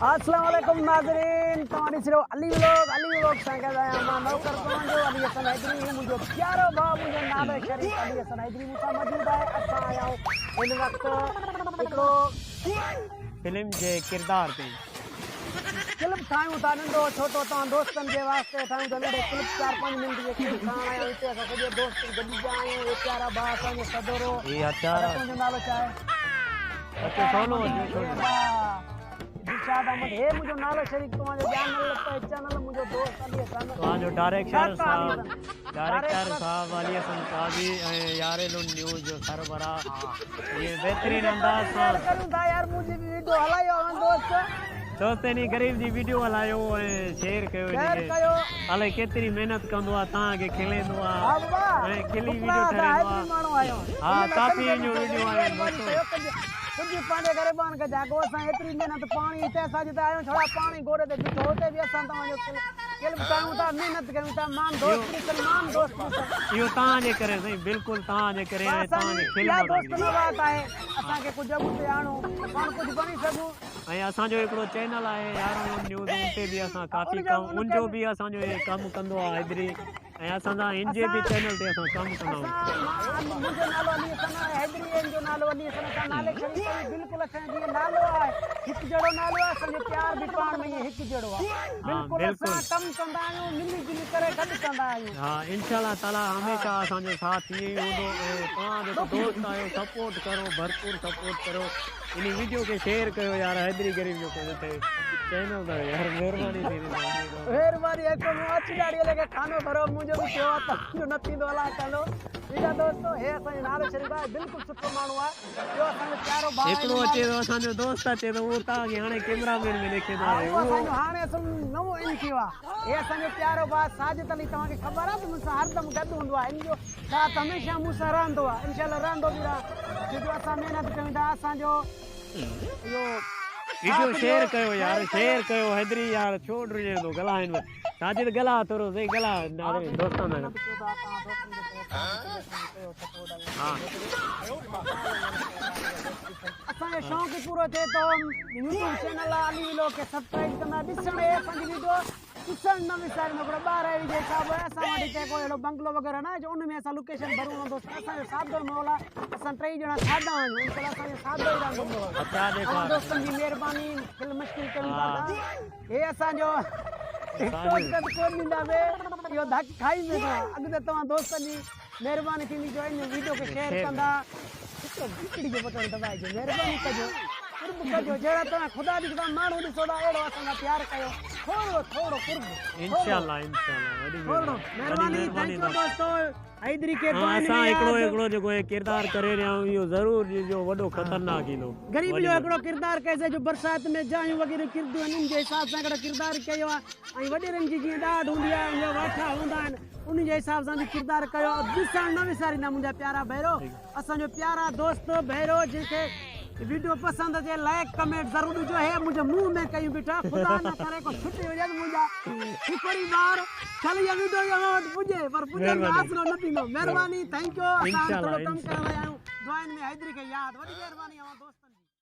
अस्सलाम वालेकुम नाज़रीन, तमारी सिर्फ अली व्लॉग संगे जाया मां नौकर पहुंचो अली हसन हैदरी मुझो प्यारो भाउ मुझो नालो शरीफ अली हसन हैदरी मुसा मौजूद है। असा आया इन वक्त एकड़ो फिल्म जे किरदार पे क्लिप ठायूं था नंढो छोटो तव्हां दोस्तनि जे वास्ते ठायूं था नंढो क्लिप 4-5 मिनट जे क्लिप ठाहिण आया हिते असां सॼे दोस्त गॾिजी आया आहियूं। प्यारा भाउ असांजो सदोरो ये अचार तुंहिंजो नालो छा आहे? अच्छा सोनू दिलशाद अहमद हे मुझो नालो शरीफ तुम्हारे चैनल पे चैनल मुझो दोस्त अली हसन तो जो डायरेक्टर साहब अली हसन काजी यारे लो न्यूज़ जो सरबरा ये बेहतरीन अंदाज सां करूं था यार मुझे भी वीडियो हलायो दोस्त दोस्ते नी गरीब जी वीडियो हलायो शेयर कयो अले केतरी मेहनत कंदो आ ता के खिलेंदो आ खिली वीडियो ठाहींदो आ हां काफी जो वीडियो आयो कुछ पांडे गरीबान के जागो असा एतरी मेहनत पानी ते असा जते आयो छोड़ा पानी गोरे ते बिठो होते भी असा तवाजो केल बताऊं ता मेहनत करूं ता मान दोस्त सलमान दोस्त यो ता जे करे सही बिल्कुल ता जे करे ता जे खिल दोस्त न बात है असा के कुछ बुते आणो पान कुछ बनी सकू ऐं असांजो हिकिड़ो चैनल आहे यारो न्यूज़ उनते बि असां काफ़ी कमु उनजो बि असांजो कमु कंदो आहे हैदरी ऐं असांजा इन जे बि चैनल ते असां कमु कंदा आहियूं। मुंहिंजो नालो अली हसन आहे हैदरी जो नालो अली हसन असां नाले शरीफ बिल्कुलु असांजो जीअं नालो आहे हिकु जहिड़ो नालो आहे असांजो प्यार बि पाण में हिकु जहिड़ो आहे बिल्कुलु असां कमु कंदा आहियूं मिली जुली करे गॾु कंदा आहियूं। हा इंशाअल्लाह ताला हमेशह असांजो साथ ईअं ई हूंदो ऐं तव्हां जेको दोस्त आहियो सपोर्ट करो भरपूर सपोर्ट करो इन वीडियो के शेयर कयो यार हैदरी गरीब जो ते चैनल दा यार मेहरबानी है को अच्छी गाड़ी लेके खानो भरो मुझे भी सेवा ता जो न थींदो हला कंदो वीडियो दोस्तो हे असां नालो शरीफ आहे बिल्कुल सुठो माण्हू आहे जो असां प्यारो भाउ एकड़ो अचे तो असांजो दोस्त अचे तो वो ता के हाणे कैमरामैन में देखे तो वो असांजो हाणे असम नवो इन थियो आहे हे असांजो प्यारो भाउ साजिद अली तव्हांखे ख़बर आहे त मूंसां हरदम गॾु हूंदो आहे इन जो साथ हमेशह मूंसां रहंदो आहे इंशाअल्लाह रहंदो बि जो असां महिनत कयूं था असांजो इहो वीडियो शेयर कयो यार शेयर कयो हैदरी यार छोड़ रहे तो गला इन साजिद गला थोरो सही गला दोस्तों में हां असांजो शौक़ पूरो थिए तो यूट्यूब चैनल अली व्लॉग के सब्सक्राइब कंदा ॾिसण असांजी वीडियो ॾिसण न विसारींदो हिकिड़ो ॿार जे हिसाब असां वटि हिते कोई अहिड़ो बंगलो वग़ैरह न जो उन में असां लोकेशन भरूं हूंदो असांजो सादो माहौल आहे असां टई ॼणा सादा आहियूं इंशाअल्लाह असांजो सादो ई रहंदो माहौल दोस्तनि जी महिरबानी दिल मुश्किल कयूं था हे असांजो कोन ॾींदासीं इहो धक खाई वेंदो आहे अॻिते तव्हां दोस्तनि जी महिरबानी थींदी जो इन वीडियो खे शेयर कंदा हिकिड़ो घिकड़ी जो बटन दबाइजो महिरबानी कजो कुर्ब कजो जहिड़ा तव्हां ख़ुदा जी तव्हां माण्हू ॾिसो था अहिड़ो असांखां प्यारु कयो थोरो थोरो कुर्ब इंशाअल्लाह थोरो महिरबानी थैंक यू दोस्तो हैदरी के असां हिकिड़ो जेको किरदार करे रहिया आहियूं इहो ज़रूर जो वॾो ख़तरनाक ईंदो ग़रीब जो हिकिड़ो किरदार कयोसीं जो बरसाति में जायूं वग़ैरह किरदियूं आहिनि जे हिसाब सां हिकिड़ो किरदार कयो आहे ऐं वॾेरनि जी जीअं ॾाढ हूंदी आहे या वाठा हूंदा आहिनि उन जे हिसाब सां बि किरदार कयो ॾिसण न विसारींदा मुंहिंजा प्यारा भैरो असांजो प्यारा दोस्त भैरो जंहिंखे वीडियो पसंद अचे लाइक कमेंट ज़रूर ॾिजो हे मुंहिंजे मुंहुं में कयूं बीठा ख़ुदा न करे को छुटी वञे मुंहिंजा हिकिड़ी बार चल इहा वीडियो वटि पुॼे पर पुॼण में आसरो न थींदो महिरबानी थैंक यू असां थोरो कमु करण आया आहियूं दुआनि में हैदरी खे यादि वॾी महिरबानी दोस्त